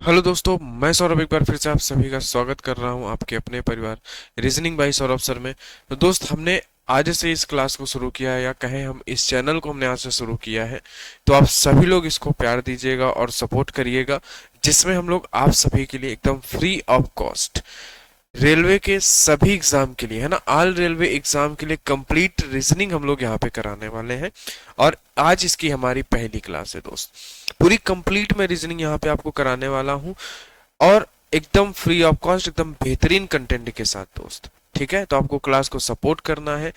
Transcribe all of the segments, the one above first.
Hello दोस्तों, मैं सौरभ एक बार फिर से आप सभी का स्वागत कर रहा हूं आपके अपने परिवार रीजनिंग बाय सौरभ सर में। तो दोस्त, हमने आज से इस क्लास को शुरू किया है, या कहें हम इस चैनल को हमने आज से शुरू किया है। तो आप सभी लोग इसको प्यार दीजिएगा और सपोर्ट करिएगा, जिसमें हम लोग आप सभी के लिए एकदम फ्री ऑफ कॉस्ट रेलवे के सभी एग्जाम के लिए, है ना, ऑल रेलवे एग्जाम के लिए कंप्लीट रीजनिंग हम लोग यहाँ पे कराने वाले हैं। और आज इसकी हमारी पहली क्लास है दोस्त। पूरी कंप्लीट मैं रीजनिंग यहाँ पे आपको कराने वाला हूँ, और एकदम फ्री ऑफ कॉस्ट, एकदम बेहतरीन कंटेंट के साथ दोस्त। ठीक है, तो आपको क्लास को सपोर्ट करना है,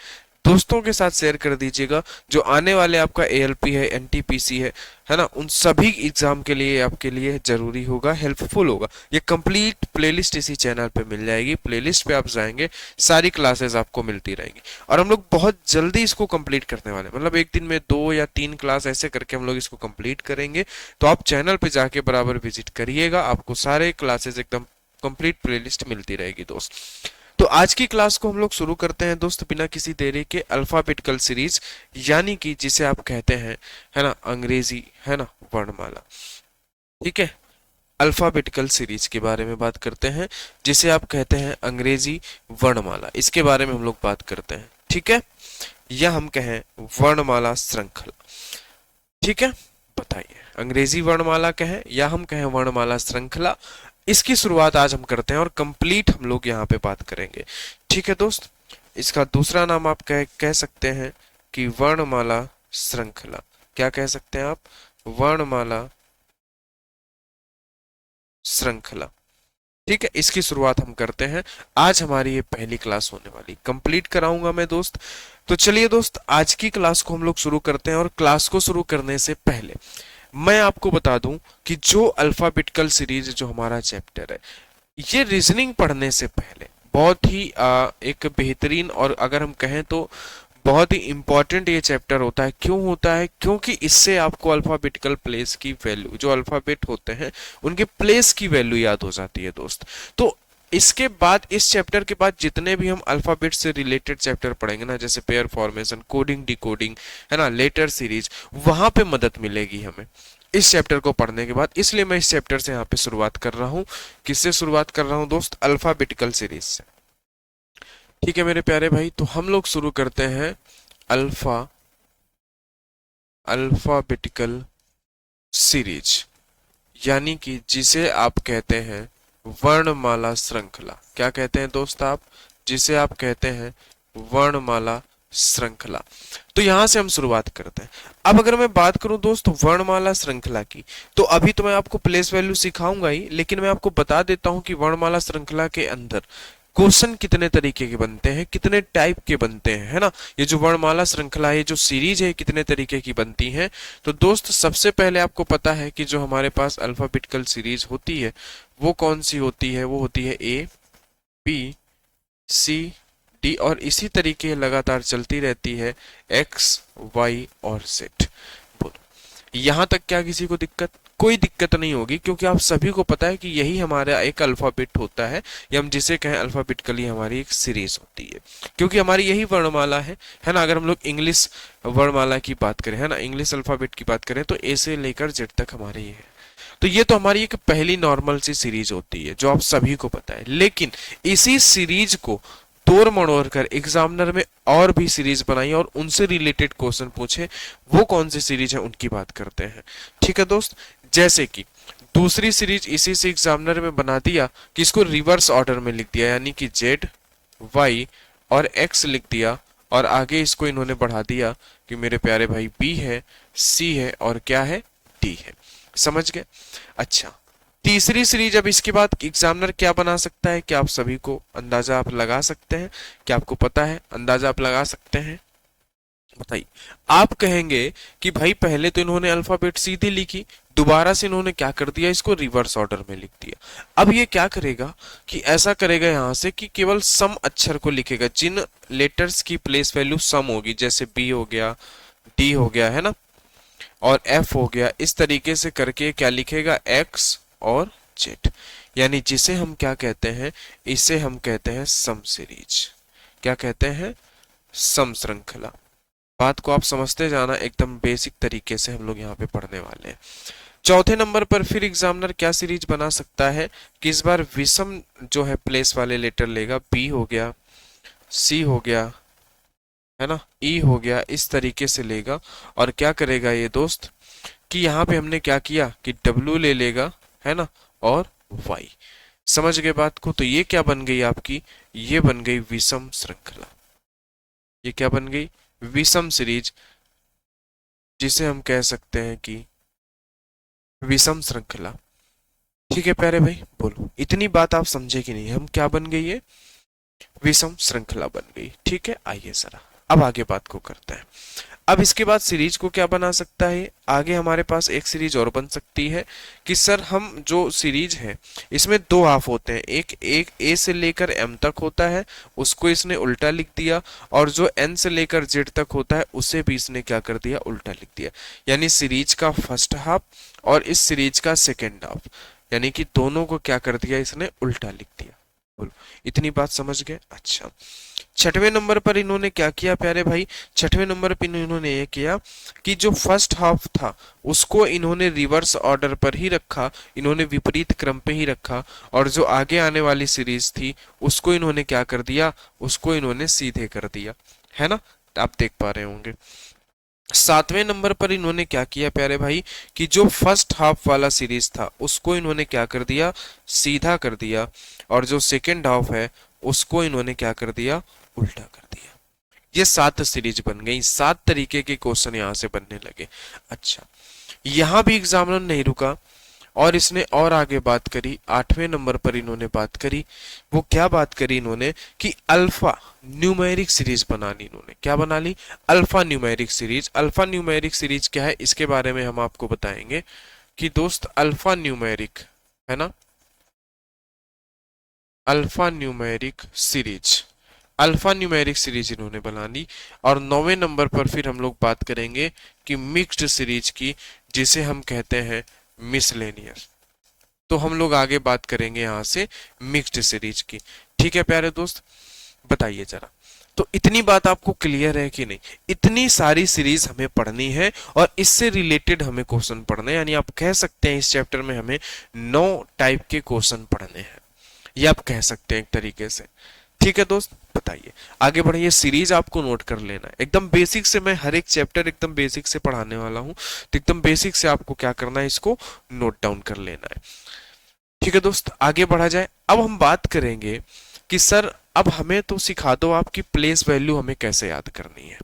दोस्तों के साथ शेयर कर दीजिएगा। जो आने वाले आपका एएलपी है, एनटीपीसी है ना, उन सभी एग्जाम के लिए आपके लिए जरूरी होगा, हेल्पफुल होगा। ये कंप्लीट प्लेलिस्ट इसी चैनल पे मिल जाएगी। प्लेलिस्ट पे आप जाएंगे, सारी क्लासेस आपको मिलती रहेंगी। और हम लोग बहुत जल्दी इसको कंप्लीट करने वाले हैं, मतलब एक दिन में 2 या 3 क्लास ऐसे करके हम लोग इसको कंप्लीट करेंगे। तो आप चैनल पे जाके बराबर विजिट करिएगा, आपको सारे क्लासेस एकदम कंप्लीट प्लेलिस्ट मिलती रहेगी दोस्त। तो आज की क्लास को हम लोग शुरू करते हैं दोस्त, बिना किसी देरी के। अल्फाबेटिकल सीरीज, यानी कि जिसे आप कहते हैं, है ना, अंग्रेजी, है ना, वर्णमाला। ठीक है, अल्फाबेटिकल सीरीज के बारे में बात करते हैं, जिसे आप कहते हैं अंग्रेजी वर्णमाला। इसके बारे में हम लोग बात करते हैं, ठीक है, या हम कहें वर्णमाला श्रृंखला। ठीक है, बताइए, अंग्रेजी वर्णमाला कहें या हम कहें वर्णमाला श्रृंखला, इसकी शुरुआत आज हम करते हैं और कंप्लीट हम लोग यहाँ पे बात करेंगे। ठीक है दोस्त, इसका दूसरा नाम आप कह सकते हैं कि वर्णमाला श्रृंखला। क्या कह सकते हैं आप? वर्णमाला श्रृंखला। ठीक है, इसकी शुरुआत हम करते हैं। आज हमारी ये पहली क्लास होने वाली, कंप्लीट कराऊंगा मैं दोस्त। तो चलिए दोस्त, आज की क्लास को हम लोग शुरू करते हैं। और क्लास को शुरू करने से पहले मैं आपको बता दूं कि जो अल्फाबेटिकल सीरीज, जो हमारा चैप्टर है, ये रीजनिंग पढ़ने से पहले बहुत ही एक बेहतरीन, और अगर हम कहें तो बहुत ही इंपॉर्टेंट ये चैप्टर होता है। क्यों होता है? क्योंकि इससे आपको अल्फाबेटिकल प्लेस की वैल्यू, जो अल्फाबेट होते हैं उनके प्लेस की वैल्यू याद हो जाती है दोस्त। तो इसके बाद, इस चैप्टर के बाद जितने भी हम अल्फाबेट से रिलेटेड चैप्टर पढ़ेंगे ना, जैसे पेयर फॉर्मेशन, कोडिंग, डिकोडिंग, है ना, लेटर सीरीज, वहां पे मदद मिलेगी हमें इस चैप्टर को पढ़ने के बाद। इसलिए मैं इस चैप्टर से यहाँ पे शुरुआत कर रहा हूँ। किससे शुरुआत कर रहा हूँ दोस्त? अल्फाबेटिकल सीरीज से। ठीक है मेरे प्यारे भाई, तो हम लोग शुरू करते हैं अल्फाबेटिकल सीरीज, यानी कि जिसे आप कहते हैं वर्णमाला श्रृंखला। क्या कहते हैं दोस्त आप? जिसे आप कहते हैं वर्णमाला श्रृंखला। तो यहां से हम शुरुआत करते हैं। अब अगर मैं बात करूं दोस्त वर्णमाला श्रृंखला की, तो अभी तो मैं आपको प्लेस वैल्यू सिखाऊंगा ही, लेकिन मैं आपको बता देता हूं कि वर्णमाला श्रृंखला के अंदर क्वेश्चन कितने तरीके के बनते हैं, कितने टाइप के बनते हैं, है ना। ये जो वर्णमाला श्रृंखला है, जो सीरीज है, कितने तरीके की बनती है। तो दोस्त, सबसे पहले आपको पता है कि जो हमारे पास अल्फाबेटिकल सीरीज होती है, वो कौन सी होती है? वो होती है ए, बी, सी, डी, और इसी तरीके लगातार चलती रहती है एक्स, वाई और जेड। बोलो, यहां तक क्या किसी को दिक्कत? कोई दिक्कत नहीं होगी, क्योंकि आप सभी को पता है कि यही हमारा एक अल्फाबेट होता है, या हम जिसे कहें अल्फाबेटिकली हमारी एक सीरीज होती है, क्योंकि हमारी यही वर्णमाला है ना। अगर हम लोग इंग्लिश वर्णमाला की बात करें, है ना, इंग्लिश अल्फाबेट की बात करें, तो ए से लेकर जेड तक हमारी ये है। तो ये तो हमारी एक पहली नॉर्मल सी सीरीज होती है, जो आप सभी को पता है। लेकिन इसी सीरीज को तोड़ मड़ोड़ कर एग्जामिनर में और भी सीरीज बनाई और उनसे रिलेटेड क्वेश्चन पूछे, वो कौन सी सीरीज है उनकी बात करते हैं। ठीक है दोस्त, जैसे कि दूसरी सीरीज इसी से एग्जामिनर में बना दिया कि इसको रिवर्स ऑर्डर में लिख दिया, यानी कि जेड, वाई और एक्स लिख दिया, और आगे इसको इन्होंने बढ़ा दिया कि मेरे प्यारे भाई बी है, सी है और क्या है? डी है। समझ गए? अच्छा, तीसरी सीरीज, अब इसके बाद एग्जामिनर क्या बना सकता है? क्या आप सभी को अंदाजा आप लगा सकते हैं? क्या आपको पता है? अंदाजा आप लगा सकते हैं? बताइए। आप कहेंगे कि भाई पहले तो इन्होंने अल्फाबेट सीधी लिखी, दोबारा से इन्होंने क्या कर दिया? इसको रिवर्स ऑर्डर में लिख दिया। अब ये क्या करेगा कि ऐसा करेगा यहां से कि केवल सम अक्षर को लिखेगा, जिन लेटर्स की प्लेस वैल्यू सम होगी, जैसे बी हो गया, डी हो गया, है ना, और एफ हो गया। इस तरीके से करके क्या लिखेगा? एक्स और जेड। यानी जिसे हम क्या कहते हैं? इसे हम कहते हैं सम सीरीज। क्या कहते हैं? सम श्रृंखला। बात को आप समझते जाना, एकदम बेसिक तरीके से हम लोग यहाँ पे पढ़ने वाले हैं। चौथे नंबर पर फिर एग्जामिनर क्या सीरीज बना सकता है कि इस बार विषम जो है प्लेस वाले लेटर लेगा, बी हो गया, सी हो गया, है ना, ई हो गया, इस तरीके से लेगा। और क्या करेगा ये दोस्त कि यहाँ पे हमने क्या किया कि डब्ल्यू ले लेगा, है ना, और वाई। समझ गए बात को? तो ये क्या बन गई आपकी, ये बन गई विषम श्रृंखला। ये क्या बन गई, विषम सीरीज, जिसे हम कह सकते हैं कि विषम श्रृंखला। ठीक है प्यारे भाई, बोलो इतनी बात आप समझे कि नहीं? हम क्या बन गई है, विषम श्रृंखला बन गई। ठीक है, आइए जरा अब आगे बात को करते हैं। अब इसके बाद सीरीज को क्या बना सकता है, आगे हमारे पास एक सीरीज और बन सकती है कि सर हम जो सीरीज है इसमें दो हाफ होते हैं, एक एक ए से लेकर एम तक होता है, उसको इसने उल्टा लिख दिया, और जो एन से लेकर जेड तक होता है उसे भी इसने क्या कर दिया, उल्टा लिख दिया। यानी सीरीज का फर्स्ट हाफ और इस सीरीज का सेकेंड हाफ, यानी कि दोनों को क्या कर दिया, इसने उल्टा लिख दिया। बोलो इतनी बात समझ गए? अच्छा, छठवें नंबर पर इन्होंने क्या किया प्यारे भाई, छठवें नंबर पर इन्होंने ये किया कि जो फर्स्ट हाफ था उसको इन्होंने रिवर्स ऑर्डर पर ही रखा, इन्होंने विपरीत क्रम पे ही रखा, और जो आगे आने वाली सीरीज थी उसको इन्होंने क्या कर दिया, उसको इन्होंने सीधे कर दिया, है ना, आप देख पा रहे होंगे। सातवें नंबर पर इन्होंने क्या किया प्यारे भाई कि जो फर्स्ट हाफ वाला सीरीज था उसको इन्होंने क्या कर दिया, सीधा कर दिया, और जो सेकेंड हाफ है उसको इन्होंने क्या कर दिया, उल्टा कर दिया। ये 7 सीरीज बन गई, 7 तरीके के क्वेश्चन यहां से बनने लगे। अच्छा, यहां भी एग्जामिनर नहीं रुका और इसने और आगे बात करी। 8वें नंबर पर इन्होंने बात करी, वो क्या बात करी इन्होंने कि अल्फा न्यूमेरिक सीरीज बना ली। इन्होंने क्या बना ली, alpha numeric series. Alpha numeric series क्या है इसके बारे में हम आपको बताएंगे कि दोस्त अल्फा न्यूमेरिक, है ना, alpha numeric series, alpha numeric series इन्होंने बना ली। और 9वें नंबर पर फिर हम लोग बात करेंगे कि मिक्स्ड सीरीज की, जिसे हम कहते हैं मिसलेनियस। तो हम लोग आगे बात करेंगे यहां से मिक्स्ड सीरीज की। ठीक है प्यारे दोस्त, बताइए जरा, तो इतनी बात आपको क्लियर है कि नहीं? इतनी सारी सीरीज हमें पढ़नी है और इससे रिलेटेड हमें क्वेश्चन पढ़ने, यानी आप कह सकते हैं इस चैप्टर में हमें 9 टाइप के क्वेश्चन पढ़ने हैं, ये आप कह सकते हैं एक तरीके से। ठीक है दोस्त, बताइए आगे बढ़िए। सीरीज आपको नोट कर लेना है एकदम बेसिक से, मैं हर एक चैप्टर एकदम बेसिक से पढ़ाने वाला हूं, तो एकदम बेसिक से आपको क्या करना है, इसको नोट डाउन कर लेना है। ठीक है दोस्त, आगे बढ़ा जाए। अब हम बात करेंगे कि सर अब हमें तो सिखा दो आपकी प्लेस वैल्यू हमें कैसे याद करनी है।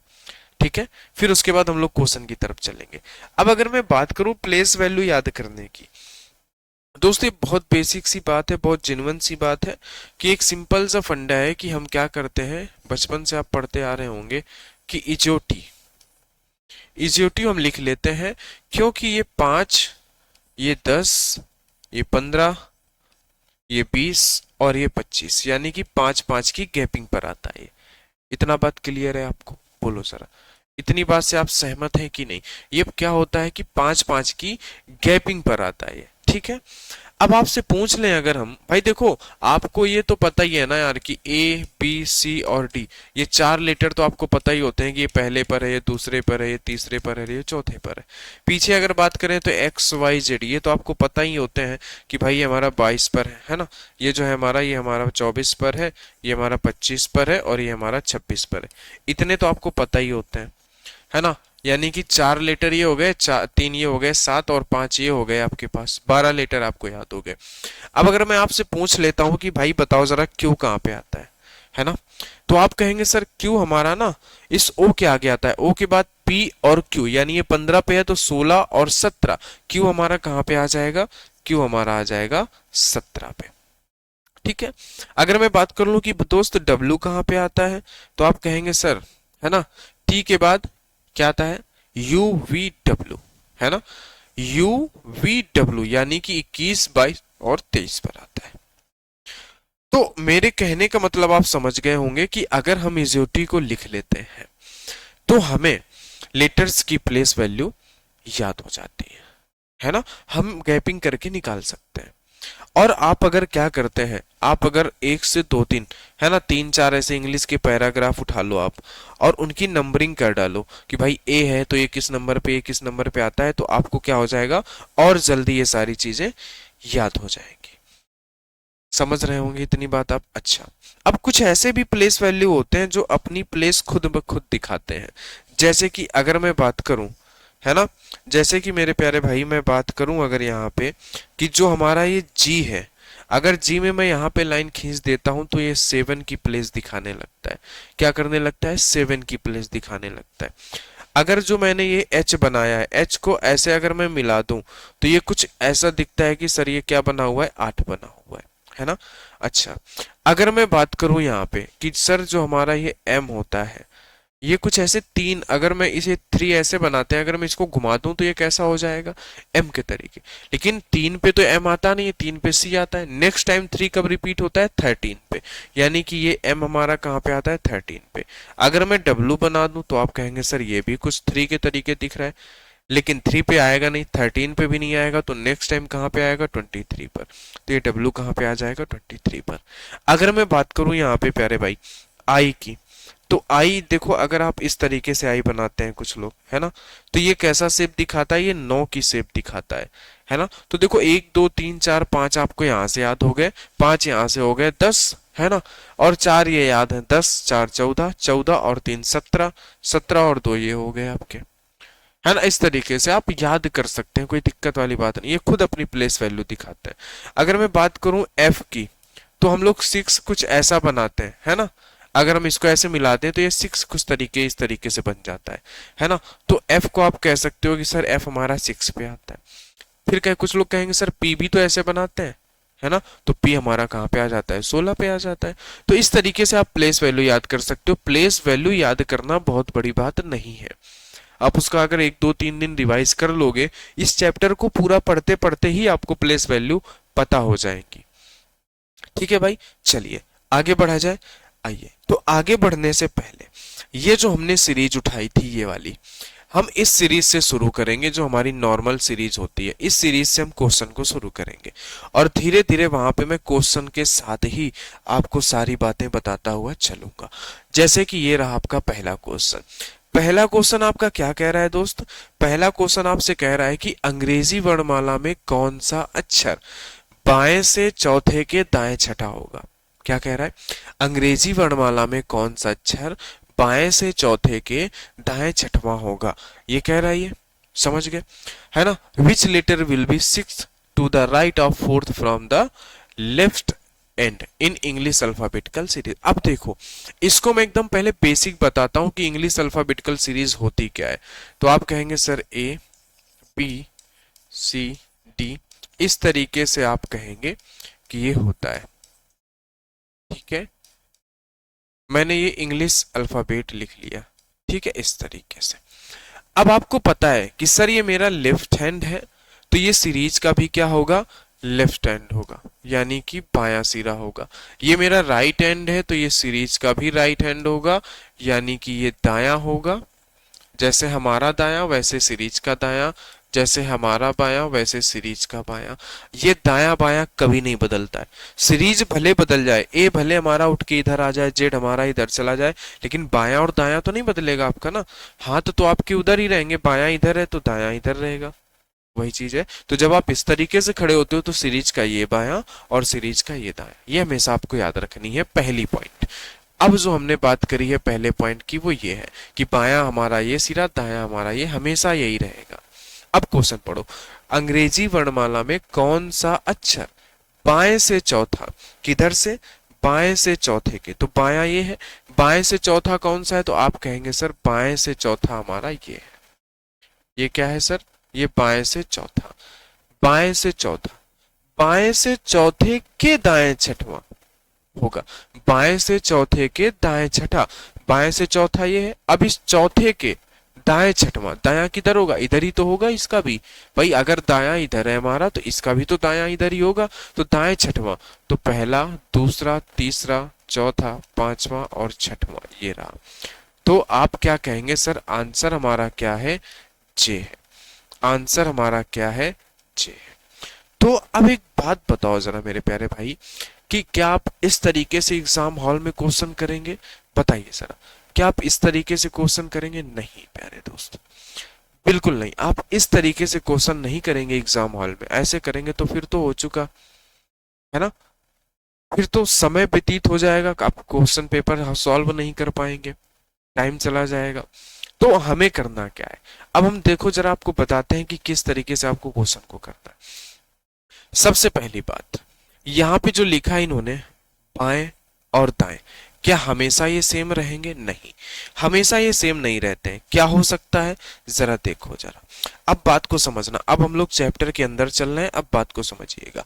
ठीक है, फिर उसके बाद हम लोग क्वेश्चन की तरफ चलेंगे। अब अगर मैं बात करूं प्लेस वैल्यू याद करने की, दोस्तों ये बहुत बेसिक सी बात है, बहुत जेन्युइन सी बात है कि एक सिंपल सा फंडा है कि हम क्या करते हैं, बचपन से आप पढ़ते आ रहे होंगे कि इजोटी, इजोटी हम लिख लेते हैं, क्योंकि ये 5, ये 10, ये 15, ये 20 और ये 25, यानी कि 5-5 की गैपिंग पर आता है। इतना बात क्लियर है आपको? बोलो जरा, इतनी बात से आप सहमत हैं कि नहीं? ये क्या होता है कि 5-5 की गैपिंग पर आता है। ठीक है, अब आपसे पूछ लें अगर हम, भाई देखो आपको ये तो पता ही है ना यार कि ए बी सी और डी, ये 4 लेटर तो आपको पता ही होते हैं कि ये पहले पर है, ये दूसरे पर है, ये तीसरे पर है, ये चौथे पर है। पीछे अगर बात करें तो एक्स वाई जेड, ये तो आपको पता ही होते हैं कि भाई ये हमारा 22 पर है ना, ये जो है हमारा, ये हमारा 24 पर है, ये हमारा 25 पर है और ये हमारा 26 पर है। इतने तो आपको पता ही होते हैं, है ना। यानी कि 4 लेटर ये हो गए, 3 ये हो गए, 7 और 5 ये हो गए, आपके पास 12 लेटर आपको याद हो गए। अब अगर मैं आपसे पूछ लेता हूं कि भाई बताओ जरा क्यू कहाँ पे आता है ना, तो आप कहेंगे सर क्यू हमारा ना इस ओ के आगे आता है, ओ के बाद पी और क्यू, यानी ये 15 पे है तो 16 और 17, क्यू हमारा कहाँ पे आ जाएगा, क्यू हमारा आ जाएगा 17 पे। ठीक है, अगर मैं बात कर लूं कि दोस्त डब्ल्यू कहाँ पे आता है, तो आप कहेंगे सर, है ना, टी के बाद क्या आता है, यू वी डब्ल्यू, है ना, यू वी डब्ल्यू, यानी कि 21, 22 और 23 पर आता है। तो मेरे कहने का मतलब आप समझ गए होंगे कि अगर हम इजोटी को लिख लेते हैं तो हमें लेटर्स की प्लेस वैल्यू याद हो जाती है ना, हम गैपिंग करके निकाल सकते हैं। और आप अगर क्या करते हैं, आप अगर एक से दो तीन, है ना, तीन चार ऐसे इंग्लिश के पैराग्राफ उठा लो आप और उनकी नंबरिंग कर डालो कि भाई ए है तो ये किस नंबर पे, ये किस नंबर पे आता है, तो आपको क्या हो जाएगा और जल्दी ये सारी चीजें याद हो जाएंगी। समझ रहे होंगे इतनी बात आप? अच्छा, अब कुछ ऐसे भी प्लेस वैल्यू होते हैं जो अपनी प्लेस खुद ब खुद दिखाते हैं। जैसे कि अगर मैं बात करूं, है ना, जैसे कि मेरे प्यारे भाई मैं बात करूं अगर यहाँ पे कि जो हमारा ये जी है, अगर जी में मैं यहाँ पे लाइन खींच देता हूं तो ये 7 की प्लेस दिखाने लगता है। क्या करने लगता है? 7 की प्लेस दिखाने लगता है। अगर जो मैंने ये एच बनाया है, एच को ऐसे अगर मैं मिला दूं तो ये कुछ ऐसा दिखता है कि सर ये क्या बना हुआ है? 8 बना हुआ है ना। अच्छा, अगर मैं बात करूं यहाँ पे कि सर जो हमारा ये एम होता है, ये कुछ ऐसे तीन, अगर मैं इसे 3 ऐसे बनाते हैं, अगर मैं इसको घुमा दूं तो ये कैसा हो जाएगा? एम के तरीके। लेकिन 3 पे तो एम आता नहीं है, 3 पे सी आता है। नेक्स्ट टाइम 3 कब रिपीट होता है? 13 पे। यानी कि ये एम हमारा कहाँ पे आता है? 13 पे। अगर मैं डब्लू बना दूं तो आप कहेंगे सर ये भी कुछ 3 के तरीके दिख रहा है, लेकिन 3 पे आएगा नहीं, 13 पे भी नहीं आएगा, तो नेक्स्ट टाइम कहाँ पे आएगा? 23 पर। तो ये डब्लू कहाँ पे आ जाएगा? 23 पर। अगर मैं बात करूं यहाँ पे प्यारे भाई आई की, तो आई देखो, अगर आप इस तरीके से आई बनाते हैं कुछ लोग, है ना, तो ये कैसा शेप दिखाता है? ये 9 की शेप दिखाता है ना। तो देखो 1 2 3 4 5 आपको यहाँ से याद हो गए, 5 यहाँ से हो गए 10, है ना, और 4 ये याद है, 10 4 14, 14 और 3 17, 17 और 2 ये हो गए आपके, है ना। इस तरीके से आप याद कर सकते हैं, कोई दिक्कत वाली बात नहीं, ये खुद अपनी प्लेस वैल्यू दिखाते हैं। अगर मैं बात करूं एफ की, तो हम लोग 6 कुछ ऐसा बनाते हैं, है ना। अगर हम इसको ऐसे मिलाते हैं तो ये 6 कुछ तरीके इस तरीके से बन जाता है ना। तो एफ को आप कह सकते हो कि सर एफ हमारा 6 पे आता है। फिर कह कुछ लोग कहेंगे सर पी भी तो ऐसे बनाते हैं, है ना, तो पी हमारा कहाँ पे आ जाता है? 16 पे आ जाता है। तो इस तरीके से आप प्लेस वैल्यू याद कर सकते हो। प्लेस वैल्यू याद करना बहुत बड़ी बात नहीं है। आप उसका अगर 1 2 3 दिन रिवाइज कर लोगे, इस चैप्टर को पूरा पढ़ते पढ़ते ही आपको प्लेस वैल्यू पता हो जाएगी। ठीक है भाई, चलिए आगे बढ़ा जाए। आइए, तो आगे बढ़ने से पहले ये जो हमने सीरीज उठाई थी ये वाली, हम इस सीरीज से शुरू करेंगे, जो हमारी नॉर्मल सीरीज होती है। इस सीरीज से हम क्वेश्चन को शुरू करेंगे और धीरे धीरे वहां पे मैं क्वेश्चन के साथ ही आपको सारी बातें बताता हुआ चलूंगा। जैसे कि ये रहा आपका पहला क्वेश्चन। पहला क्वेश्चन आपका क्या कह रहा है दोस्त? पहला क्वेश्चन आपसे कह रहा है कि अंग्रेजी वर्णमाला में कौन सा अक्षर बाएं से चौथे के दाएं छठा होगा? क्या कह रहा है? अंग्रेजी वर्णमाला में कौन सा अक्षर बाएं से चौथे के दाएं छठवां होगा, ये कह रहा है ये। समझ गए, है ना। Which letter will be sixth to the right of fourth from the left and in English alphabetical series. अब देखो, इसको मैं एकदम पहले बेसिक बताता हूं कि इंग्लिश अल्फाबेटिकल सीरीज होती क्या है। तो आप कहेंगे sir A B C D, इस तरीके से आप कहेंगे कि ये होता है। ठीक है, मैंने ये इंग्लिश अल्फाबेट लिख लिया, ठीक है, इस तरीके से। अब आपको पता है कि सर ये मेरा लेफ्ट हैंड है, तो ये सीरीज का भी क्या होगा? लेफ्ट हैंड होगा, यानी कि बायां सिरा होगा। ये मेरा राइट हैंड है, तो ये सीरीज का भी राइट हैंड होगा, यानी कि ये दायां होगा। जैसे हमारा दायां वैसे सीरीज का दायां, जैसे हमारा बायां वैसे सीरीज का बायां। ये दायां बायां कभी नहीं बदलता है। सीरीज भले बदल जाए, ए भले हमारा उठ के इधर आ जाए, जेड हमारा इधर चला जाए, लेकिन बायां और दायां तो नहीं बदलेगा आपका ना। हाथ तो आपके उधर ही रहेंगे, बायां इधर है तो दायां इधर रहेगा, वही चीज है। तो जब आप इस तरीके से खड़े होते हो तो सीरीज का ये बायां और सीरीज का ये दायां, ये हमेशा आपको याद रखनी है, पहली पॉइंट। अब जो हमने बात करी है पहले पॉइंट की, वो ये है कि बायां हमारा ये सिरा, दायां हमारा ये, हमेशा यही रहेगा। अब क्वेश्चन पढ़ो। अंग्रेजी वर्णमाला में कौन सा अक्षर बाएं से चौथा, किधर से? बाएं से चौथे के, तो बायां ये है। बाएं से चौथा कौन सा है? तो आप कहेंगे सर बाएं से चौथा हमारा ये है। ये क्या है सर? ये बाएं से चौथा। बाएं से चौथा, बाएं से चौथे के दाएं छठवां होगा। बाएं से चौथे के दाएं छठा, बाएं से चौथा ये है। अब इस चौथे के दाएं छठवां, दायां किधर होगा? इधर ही तो होगा इसका भी भाई। अगर दायां इधर है हमारा तो इसका भी तो दायां इधर ही होगा। तो दाएं छठवां, तो पहला दूसरा तीसरा चौथा पांचवा और छठवां, ये रहा। तो आप क्या कहेंगे सर? आंसर हमारा क्या है? जे है। आंसर हमारा क्या है? जे है। तो अब एक बात बताओ जरा मेरे प्यारे भाई, कि क्या आप इस तरीके से एग्जाम हॉल में क्वेश्चन करेंगे? बताइए जरा, क्या आप इस तरीके से क्वेश्चन करेंगे? नहीं प्यारे दोस्त, बिल्कुल नहीं। आप इस तरीके से क्वेश्चन नहीं करेंगे एग्जाम हॉल में। ऐसे करेंगे तो फिर तो हो चुका है ना, फिर तो समय व्यतीत हो जाएगा, आप क्वेश्चन पेपर सॉल्व नहीं कर पाएंगे, टाइम चला जाएगा। तो हमें करना क्या है, अब हम देखो जरा आपको बताते हैं कि किस तरीके से आपको क्वेश्चन को करना है। सबसे पहली बात, यहाँ पे जो लिखा है इन्होंने बाएं और दाएं, क्या हमेशा ये सेम रहेंगे? नहीं, हमेशा ये सेम नहीं रहते हैं। क्या हो सकता है, जरा देखो जरा, अब बात को समझना। अब हम लोग चैप्टर के अंदर चल रहे हैं, अब बात को समझिएगा।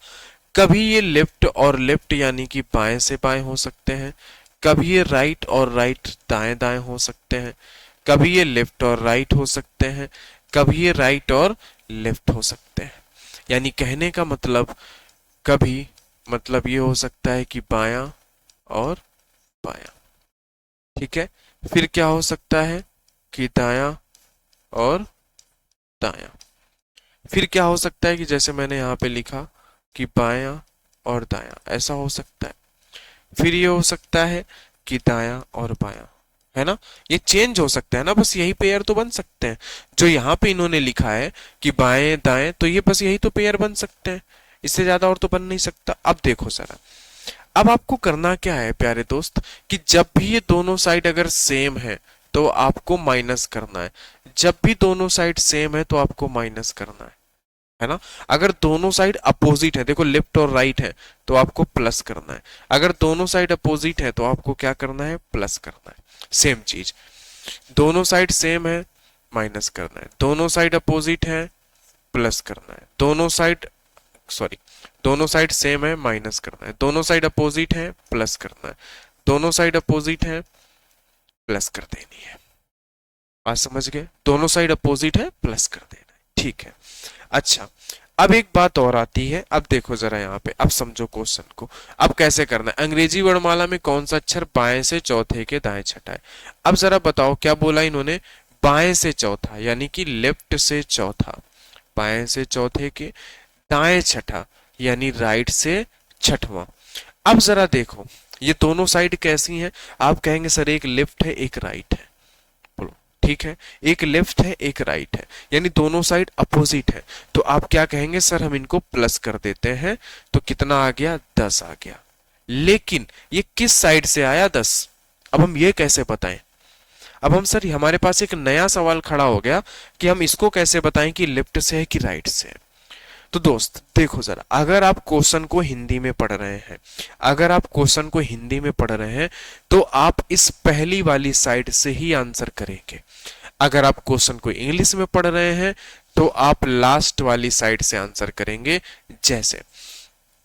कभी ये लेफ्ट और लेफ्ट यानी कि बाएं से बाएं हो सकते हैं, कभी ये राइट और राइट दाएं दाएं हो सकते हैं, कभी ये लेफ्ट और राइट हो सकते हैं, कभी ये राइट और लेफ्ट हो सकते हैं। यानी कहने का मतलब, कभी मतलब ये हो सकता है कि बायां और बायां, ठीक है। फिर क्या हो सकता है कि दायां और दायां। फिर क्या हो सकता है कि जैसे मैंने यहाँ पे लिखा कि बायां और दायां, ऐसा हो सकता है। फिर ये हो सकता है कि दायां और बायां, है ना, ये चेंज हो सकता है ना, बस यही पेयर तो बन सकते हैं। जो यहाँ पे इन्होंने लिखा है कि बाएं दाएं, तो ये बस यही तो पेयर बन सकते हैं, इससे ज्यादा और तो बन नहीं सकता। अब देखो जरा, अब आपको करना क्या है प्यारे दोस्त, कि जब भी ये दोनों साइड अगर सेम है तो आपको माइनस करना है। जब भी दोनों साइड सेम है तो आपको माइनस करना है ना। अगर दोनों साइड अपोजिट है, देखो लेफ्ट और राइट है, तो आपको प्लस करना है। अगर दोनों साइड अपोजिट है तो आपको क्या करना है, प्लस करना है। सेम चीज, दोनों साइड सेम है, माइनस करना है। दोनों साइड अपोजिट है, प्लस करना है। दोनों साइड, सॉरी, दोनों साइड सेम है, माइनस करना है। दोनों साइड अपोजिट है, प्लस करना है। दोनों साइड अपोजिट है, प्लस कर देनी है। बात समझ गए, दोनों साइड अपोजिट है, प्लस कर देना है, ठीक है। अच्छा, अब एक बात और आती है, अब देखो जरा यहाँ पे, अब समझो क्वेश्चन को। अब कैसे करना है, अंग्रेजी वर्णमाला में कौन सा अक्षर बाएं से चौथे के दाएं छठा है? अब जरा बताओ, क्या बोला इन्होंने, बाएं से चौथा यानी कि लेफ्ट से चौथा, बाएं से चौथे के दाएं छठा यानी राइट से छठवां। अब जरा देखो, ये दोनों साइड कैसी हैं? आप कहेंगे सर एक लेफ्ट है एक राइट है, बोलो ठीक है, एक लेफ्ट है एक राइट है, यानी दोनों साइड अपोजिट है। तो आप क्या कहेंगे, सर हम इनको प्लस कर देते हैं, तो कितना आ गया, 10 आ गया। लेकिन ये किस साइड से आया 10? अब हम ये कैसे बताएं? अब हम सर, हमारे पास एक नया सवाल खड़ा हो गया कि हम इसको कैसे बताएं कि लेफ्ट से है कि राइट से है। तो दोस्त देखो जरा, अगर आप क्वेश्चन को हिंदी में पढ़ रहे हैं, अगर आप क्वेश्चन को हिंदी में पढ़ रहे हैं तो आप इस पहली वाली साइड से ही आंसर करेंगे। अगर आप क्वेश्चन को इंग्लिश में पढ़ रहे हैं तो आप लास्ट वाली साइड से आंसर करेंगे। जैसे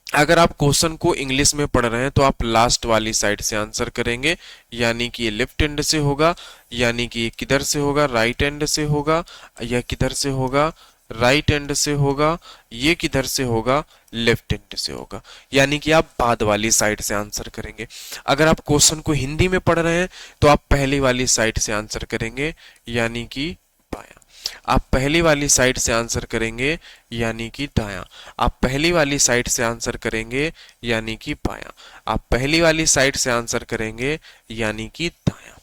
अगर आप क्वेश्चन को इंग्लिश में पढ़ रहे हैं तो आप लास्ट वाली साइड से आंसर करेंगे, यानी कि ये लेफ्ट हैंड से होगा, यानी कि ये किधर से होगा, राइट हैंड से होगा, या किधर से होगा, राइट हैंड से होगा, ये किधर से होगा, लेफ्ट हैंड से होगा, यानी कि आप बाद वाली साइड से आंसर करेंगे। अगर आप क्वेश्चन को हिंदी में पढ़ रहे हैं तो आप पहली वाली साइड से आंसर करेंगे, यानी कि बायां। आप पहली वाली साइड से आंसर करेंगे, यानी कि दायां। आप पहली वाली साइड से आंसर करेंगे, यानी कि बायां। आप पहली वाली साइड से आंसर करेंगे, यानी कि दायां।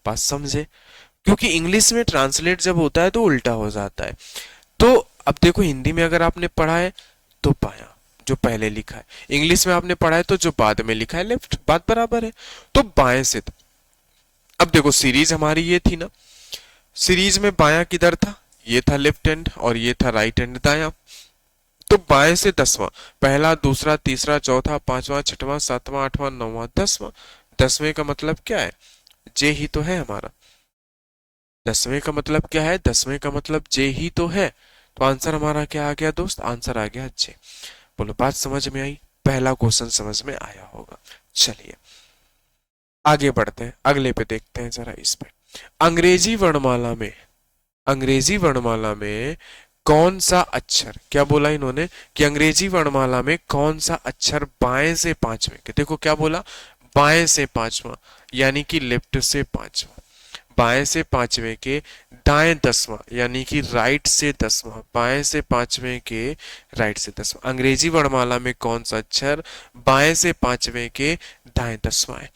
बात समझे? क्योंकि इंग्लिश में ट्रांसलेट जब होता है तो उल्टा हो जाता है। तो अब देखो, हिंदी में अगर आपने पढ़ा है तो बायां, जो पहले लिखा है, इंग्लिश में आपने पढ़ा है तो जो बाद में लिखा है लेफ्ट, बात बराबर है। तो बाएं से, अब देखो सीरीज हमारी ये थी ना, सीरीज में बायां किधर था, ये था लेफ्ट हैंड और ये था राइट हैंड दायां। तो बाएं से 10वां, पहला दूसरा तीसरा चौथा पांचवा छठवां सातवां आठवां नौवां 10वां। 10वें का मतलब क्या है, जे ही तो है हमारा। 10वें का मतलब क्या है, 10वें का मतलब जे ही तो है। तो आंसर हमारा क्या आ गया दोस्त, आंसर आ गया जे। बोलो बात समझ में आई, पहला क्वेश्चन समझ में आया होगा। चलिए आगे बढ़ते हैं, अगले पे देखते हैं जरा इस पे। अंग्रेजी वर्णमाला में, अंग्रेजी वर्णमाला में कौन सा अक्षर, क्या बोला इन्होंने कि अंग्रेजी वर्णमाला में कौन सा अक्षर बाएं से पांचवें के, देखो क्या बोला, बाएं से पांचवा यानी कि लेफ्ट से पांचवा, बाएं से पांचवें के दाएं दसवां यानी कि राइट से दसवां, बाएं से पांचवें के राइट से दसवां। अंग्रेजी वर्णमाला में कौन सा अक्षर बाएं से पांचवें के दाएं दसवां है?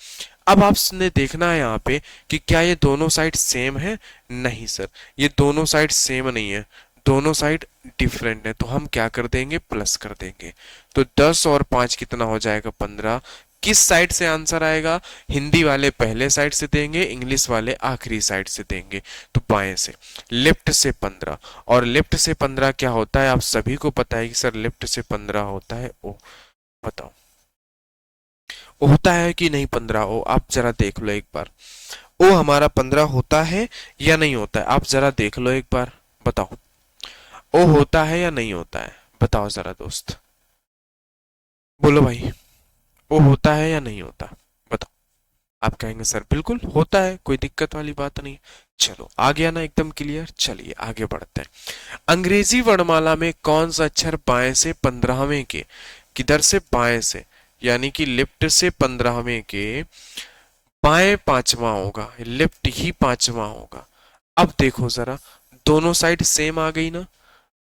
अब आपने देखना है यहाँ पे कि क्या ये दोनों साइड सेम है? नहीं सर, ये दोनों साइड सेम नहीं है, दोनों साइड डिफरेंट है। तो हम क्या कर देंगे? प्लस कर देंगे। तो 10 और 5 कितना हो जाएगा? 15। किस साइड से आंसर आएगा? हिंदी वाले पहले साइड से देंगे, इंग्लिश वाले आखिरी साइड से देंगे। तो बाएं से, लेफ्ट से 15। और लेफ्ट से 15 क्या होता है? आप सभी को पता है कि सर लेफ्ट से 15 होता है ओ। बताओ होता है कि नहीं 15 ओ? आप जरा देख लो एक बार, ओ हमारा 15 होता है या नहीं होता है? आप जरा देख लो एक बार, बताओ ओ होता है या नहीं होता है? बताओ जरा दोस्त, बोलो भाई, ओ होता है या नहीं होता? बताओ। आप कहेंगे सर बिल्कुल होता है, कोई दिक्कत वाली बात नहीं। चलो आ गया ना एकदम क्लियर। चलिए आगे बढ़ते हैं। अंग्रेजी वर्णमाला में कौन सा अक्षर बाएं से 15वें के, किधर से? बाएं से, यानी कि लेफ्ट से 15वें के बाएं पांचवा होगा, लेफ्ट ही पांचवा होगा। अब देखो जरा, दोनों साइड सेम आ गई ना?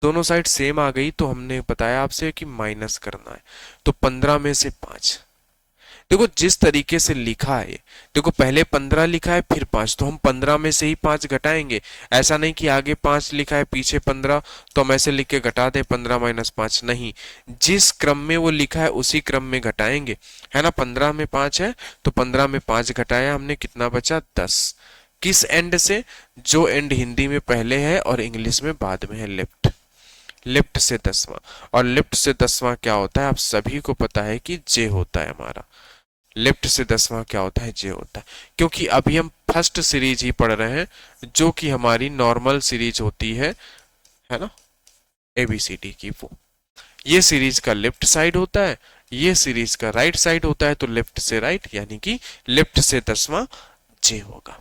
दोनों साइड सेम आ गई तो हमने बताया आपसे कि माइनस करना है। तो 15 में से 5, देखो जिस तरीके से लिखा है, देखो पहले 15 लिखा है फिर 5, तो हम 15 में से ही 5 घटाएंगे। ऐसा नहीं कि आगे 5 लिखा है पीछे 15 तो हम ऐसे लिख के घटा दें 15 माइनस 5, नहीं, जिस क्रम में वो लिखा है उसी क्रम में घटाएंगे, है ना। 15 में 5 है तो 15 में 5 घटाया हमने, कितना बचा? 10। किस एंड से? जो एंड हिंदी में पहले है और इंग्लिश में बाद में है, लेफ्ट। लेफ्ट से 10वां, और लेफ्ट से 10वां क्या होता है? आप सभी को पता है कि जे होता है हमारा। लेफ्ट से 10वां क्या होता है? जे होता है। क्योंकि अभी हम फर्स्ट सीरीज ही पढ़ रहे हैं जो कि हमारी नॉर्मल सीरीज होती है ना, एबीसीडी की। वो ये सीरीज का लेफ्ट साइड होता है, ये सीरीज का राइट साइड होता है। तो लेफ्ट से राइट यानी कि लेफ्ट से 10वां जे होगा।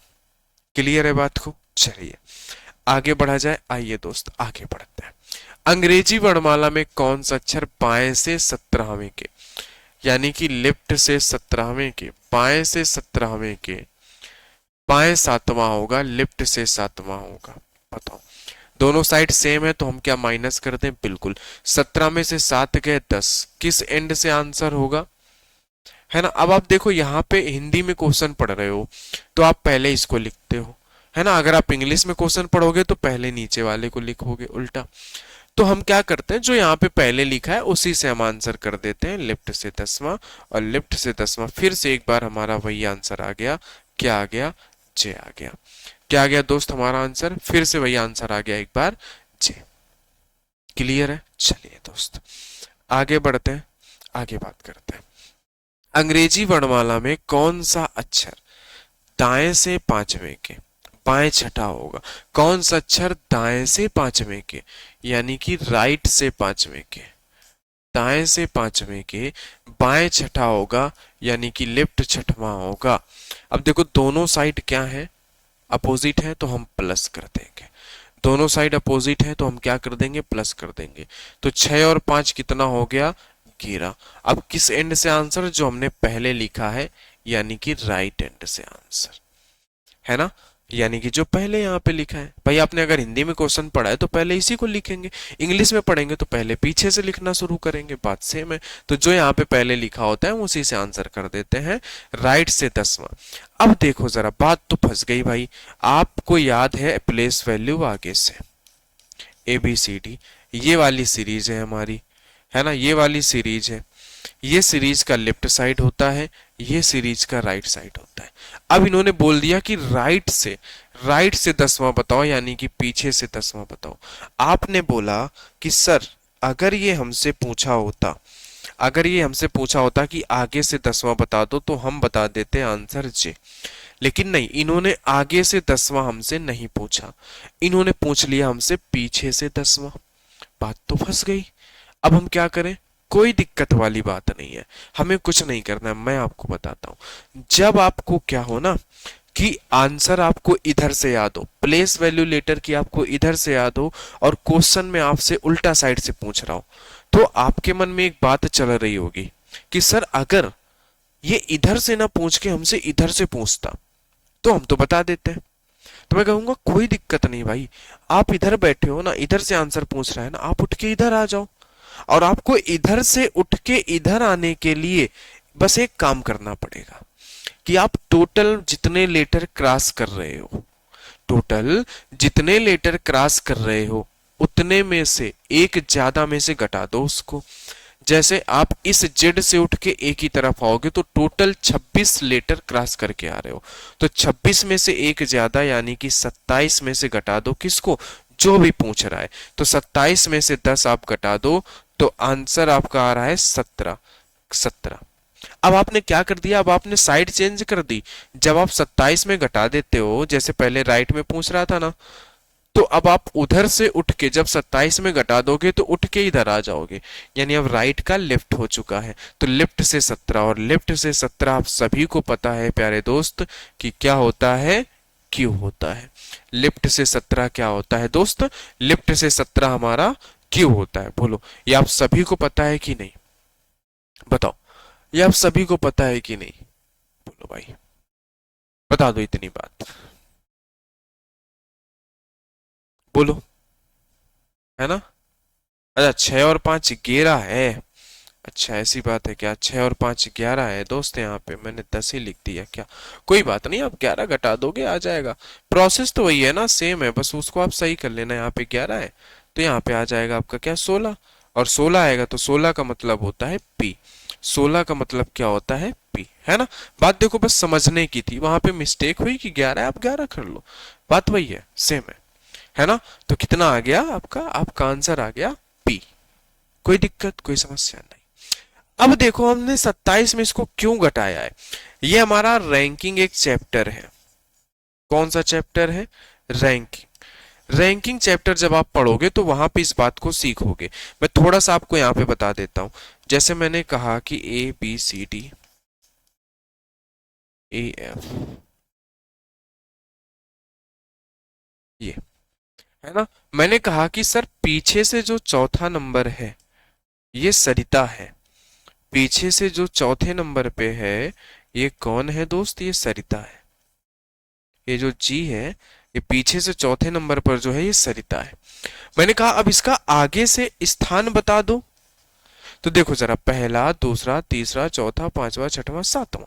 क्लियर है बात को? चलिए आगे बढ़ा जाए। आइए दोस्त आगे बढ़ते हैं। अंग्रेजी वर्णमाला में कौन सा अक्षर बाएं से 17वें के, यानी कि लेफ्ट से 17वें के, बाएं से 17वें के बाएं 7वां होगा, लेफ्ट से 7वां होगा? बताओ। दोनों साइड सेम है तो हम क्या माइनस कर दें? बिल्कुल। 17 में से 7 गए 10, किस एंड से आंसर होगा? है ना। अब आप देखो यहाँ पे हिंदी में क्वेश्चन पढ़ रहे हो तो आप पहले इसको लिखते हो, है ना। अगर आप इंग्लिश में क्वेश्चन पढ़ोगे तो पहले नीचे वाले को लिखोगे उल्टा। तो हम क्या करते हैं, जो यहाँ पे पहले लिखा है उसी से हम आंसर कर देते हैं, लेफ्ट से 10वां। और लेफ्ट से 10वां फिर से एक बार हमारा वही आंसर आ गया। क्या आ गया? जे आ गया। क्या आ गया दोस्त हमारा आंसर? फिर से वही आंसर आ गया एक बार, जे। क्लियर है? चलिए दोस्त आगे बढ़ते हैं, आगे बात करते हैं। अंग्रेजी वर्णमाला में कौन सा अक्षर दाएं से पांचवें के बाएं छठा होगा? कौन सा अक्षर दाएं से पांचवें के, यानी कि राइट से पांचवें के, दाएं से पांचवें के बाएं छठा होगा, यानी कि लेफ्ट छठवां होगा? अब देखो दोनों साइड क्या है? अपोजिट है तो हम प्लस कर देंगे। दोनों साइड अपोजिट है तो हम क्या कर देंगे? प्लस कर देंगे। तो 6 और 5 कितना हो गया? 11। अब किस एंड से आंसर? जो हमने पहले लिखा है, यानी कि राइट एंड से आंसर, है ना। यानी कि जो पहले यहाँ पे लिखा है। भाई आपने अगर हिंदी में क्वेश्चन पढ़ा है तो पहले इसी को लिखेंगे, इंग्लिश में पढ़ेंगे तो पहले पीछे से लिखना शुरू करेंगे, बात सेम है। तो जो यहाँ पे पहले लिखा होता है उसी से आंसर कर देते हैं, राइट से 10वां। अब देखो जरा, बात तो फंस गई भाई। आपको याद है प्लेस वैल्यू आगे से, ABCD ये वाली सीरीज है हमारी, है ना। ये वाली सीरीज है, ये सीरीज का लेफ्ट साइड होता है, ये सीरीज का राइट साइड होता है। अब इन्होंने बोल दिया कि राइट से 10वां बताओ, यानी कि पीछे से 10वां बताओ। आपने बोला कि सर अगर ये हमसे पूछा होता, अगर ये हमसे पूछा होता कि आगे से 10वां बता दो तो हम बता देते आंसर जे। लेकिन नहीं, इन्होंने आगे से 10वां हमसे नहीं पूछा, इन्होंने पूछ लिया हमसे पीछे से 10वां। बात तो फंस गई। अब हम क्या करें? कोई दिक्कत वाली बात नहीं है, हमें कुछ नहीं करना है। मैं आपको बताता हूं, जब आपको क्या हो ना कि आंसर आपको इधर से याद हो, प्लेस वैल्यू लेटर की आपको इधर से याद हो, और क्वेश्चन में आपसे उल्टा साइड से पूछ रहा हो, तो आपके मन में एक बात चल रही होगी कि सर अगर ये इधर से ना पूछ के हमसे इधर से पूछता तो हम तो बता देते हैं, तो मैं कहूंगा कोई दिक्कत नहीं भाई, आप इधर बैठे हो ना, इधर से आंसर पूछ रहा है ना, आप उठ के इधर आ जाओ। और आपको इधर से उठ के इधर आने के लिए बस एक काम करना पड़ेगा कि आप टोटल जितने लेटर क्रॉस कर रहे हो, टोटल जितने लेटर क्रॉस कर रहे हो उतने में से एक ज्यादा में से घटा दो उसको। जैसे आप इस जेड से उठ के एक ही तरफ आओगे तो टोटल 26 लेटर क्रॉस करके आ रहे हो, तो 26 में से एक ज्यादा यानी कि 27 में से घटा दो किसको, जो भी पूछ रहा है। तो 27 में से 10 आप घटा दो तो आंसर आपका आ रहा है 17। 17। अब आपने क्या कर दिया, अब आपने साइड चेंज कर दी। जब आप 27 में घटा देते हो, जैसे पहले राइट में पूछ रहा था ना, तो अब आप उधर से उठ के जब 27 में घटा दोगे तो उठ के इधर आ जाओगे, यानी अब राइट का लेफ्ट हो चुका है। तो लेफ्ट से 17 और लेफ्ट से 17 आप सभी को पता है प्यारे दोस्त कि क्या होता है, क्यू होता है। लेफ्ट से 17 क्या होता है दोस्त, लेफ्ट से 17 हमारा क्यू होता है। बोलो ये आप सभी को पता है कि नहीं, बताओ ये आप सभी को पता है कि नहीं, बोलो भाई, बता दो इतनी बात, बोलो, है ना। अच्छा 6 और 5 11 है, अच्छा ऐसी बात है क्या, 6 और 5 11 है दोस्त, यहाँ पे मैंने 10 ही लिख दिया क्या, कोई बात नहीं, आप 11 घटा दोगे आ जाएगा। प्रोसेस तो वही है ना, सेम है, बस उसको आप सही कर लेना। यहाँ पे 11 है तो यहाँ पे आ जाएगा आपका क्या 16, और 16 आएगा तो 16 का मतलब होता है पी। 16 का मतलब क्या होता है पी, है ना। बात देखो बस समझने की थी, वहां पे मिस्टेक हुई कि 11 है, आप 11 कर लो, बात वही है, सेम है ना। तो कितना आ गया आपका, आपका आंसर आ गया पी। कोई दिक्कत कोई समस्या नहीं। अब देखो हमने 27 में इसको क्यों घटाया है, ये हमारा रैंकिंग एक चैप्टर है। कौन सा चैप्टर है, रैंकिंग। रैंकिंग चैप्टर जब आप पढ़ोगे तो वहां पे इस बात को सीखोगे। मैं थोड़ा सा आपको यहाँ पे बता देता हूं। जैसे मैंने कहा कि ABCDEF, ये है ना। मैंने कहा कि सर पीछे से जो चौथा नंबर है ये सरिता है, पीछे से जो चौथे नंबर पे है ये कौन है दोस्त, ये सरिता है। ये जो जी है ये पीछे से चौथे नंबर पर जो है ये सरिता है। मैंने कहा अब इसका आगे से स्थान बता दो। तो देखो जरा, पहला दूसरा तीसरा चौथा पांचवा छठवां सातवां,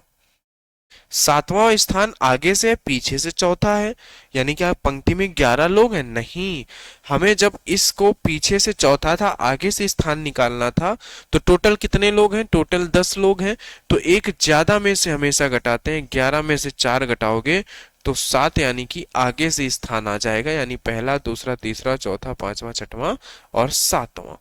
सातवां स्थान आगे से है पीछे से चौथा है, यानी कि आप पंक्ति में 11 लोग हैं, नहीं। हमें जब इसको पीछे से चौथा था आगे से स्थान निकालना था तो टोटल कितने लोग हैं, टोटल 10 लोग हैं। तो एक ज्यादा में से हमेशा घटाते हैं, 11 में से 4 घटाओगे तो 7, यानी कि आगे से स्थान आ जाएगा, यानी पहला दूसरा तीसरा चौथा पांचवा छठवां और सातवां।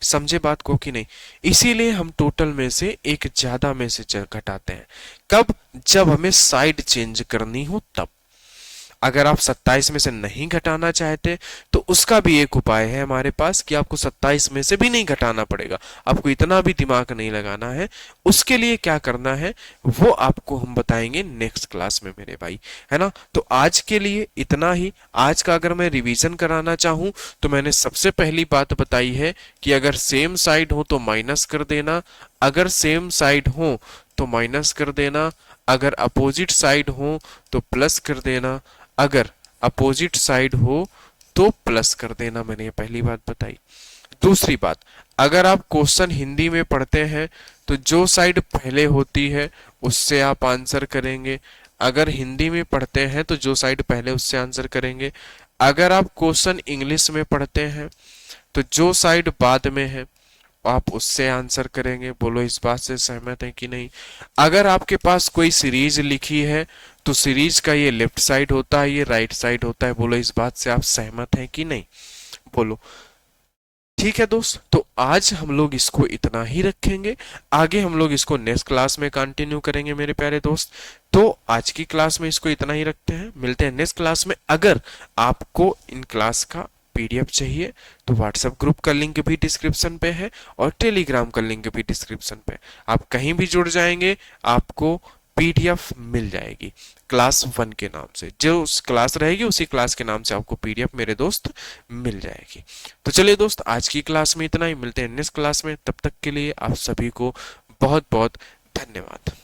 समझे बात को कि नहीं। इसीलिए हम टोटल में से एक ज्यादा में से घटाते हैं, कब, जब हमें साइड चेंज करनी हो तब। अगर आप 27 में से नहीं घटाना चाहते तो उसका भी एक उपाय है हमारे पास कि आपको 27 में से भी नहीं घटाना पड़ेगा, आपको इतना भी दिमाग नहीं लगाना है। उसके लिए क्या करना है वो आपको हम बताएंगे नेक्स्ट क्लास में मेरे भाई, है ना। तो आज के लिए इतना ही। आज का अगर मैं रिवीजन कराना चाहूं तो मैंने सबसे पहली बात बताई है कि अगर सेम साइड हो तो माइनस कर देना, अगर सेम साइड हो तो माइनस कर देना, अगर अपोजिट साइड हो तो प्लस कर देना, अगर अपोजिट साइड हो तो प्लस कर देना। मैंने ये पहली बात बताई। दूसरी बात, अगर आप क्वेश्चन हिंदी में पढ़ते हैं तो जो साइड पहले होती है उससे आप आंसर करेंगे, अगर हिंदी में पढ़ते हैं तो जो साइड पहले उससे आंसर करेंगे। अगर आप क्वेश्चन इंग्लिश में पढ़ते हैं तो जो साइड बाद में है आप उससे आंसर करेंगे। बोलो इस बात से सहमत है कि नहीं। अगर आपके पास कोई सीरीज लिखी है तो सीरीज का ये लेफ्ट साइड होता है, ये राइट साइड होता है। बोलो इस बात से आप सहमत हैं कि नहीं, बोलो। ठीक है दोस्त, तो आज हम लोग इसको इतना ही रखेंगे, आगे हम लोग इसको नेक्स्ट क्लास में कंटिन्यू करेंगे मेरे प्यारे दोस्त। तो आज की क्लास में इसको इतना ही रखते हैं, मिलते हैं नेक्स्ट क्लास में। अगर आपको इन क्लास का PDF चाहिए तो व्हाट्सएप ग्रुप का लिंक भी डिस्क्रिप्शन पे है और टेलीग्राम का लिंक भी डिस्क्रिप्शन पे। आप कहीं भी जुड़ जाएंगे आपको PDF मिल जाएगी क्लास 1 के नाम से, जो क्लास रहेगी उसी क्लास के नाम से आपको PDF मेरे दोस्त मिल जाएगी। तो चलिए दोस्त, आज की क्लास में इतना ही, मिलते हैं नेक्स्ट क्लास में। तब तक के लिए आप सभी को बहुत बहुत धन्यवाद।